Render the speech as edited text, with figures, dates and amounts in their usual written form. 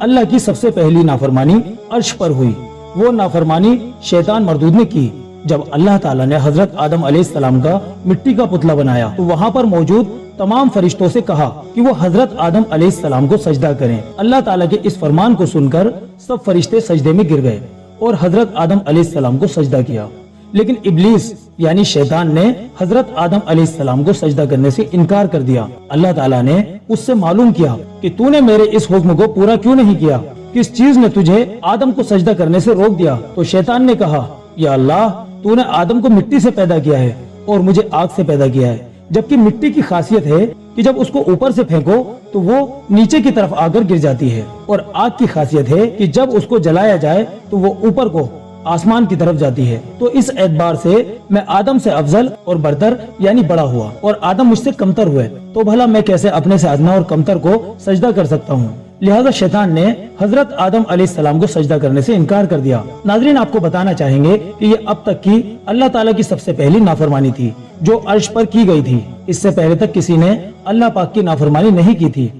अल्लाह की सबसे पहली नाफरमानी अर्श पर हुई। वो नाफरमानी शैतान मरदूद ने की। जब अल्लाह ताला ने हजरत आदम अलैहिस्सलाम का मिट्टी का पुतला बनाया तो वहाँ पर मौजूद तमाम फरिश्तों से कहा कि वो हजरत आदम अलैहिस्सलाम को सजदा करें। अल्लाह ताला के इस फरमान को सुनकर सब फरिश्ते सजदे में गिर गए और हजरत आदम अलैहिस्सलाम को सजदा किया। लेकिन इब्लीस यानी शैतान ने हजरत आदम अलैहिस्सलाम को सजदा करने से इनकार कर दिया। अल्लाह ताला ने उससे मालूम किया कि तूने मेरे इस हुक्म को पूरा क्यों नहीं किया, किस चीज ने तुझे आदम को सजदा करने से रोक दिया। तो शैतान ने कहा, या अल्लाह, तूने आदम को मिट्टी से पैदा किया है और मुझे आग से पैदा किया है, जबकि मिट्टी की खासियत है कि जब उसको ऊपर से फेंको तो वो नीचे की तरफ आकर गिर जाती है, और आग की खासियत है कि जब उसको जलाया जाए तो वो ऊपर को आसमान की तरफ जाती है। तो इस एतबार से मैं आदम से अफजल और बरतर यानी बड़ा हुआ और आदम मुझसे कमतर हुए, तो भला मैं कैसे अपने से अदना और कमतर को सजदा कर सकता हूँ। लिहाजा शैतान ने हजरत आदम अलैहिस्सलाम को सजदा करने से इनकार कर दिया। नाज़रीन, आपको बताना चाहेंगे कि ये अब तक की अल्लाह ताला की सबसे पहली नाफरमानी थी जो अर्श पर की गई थी। इससे पहले तक किसी ने अल्लाह पाक की नाफरमानी नहीं की थी।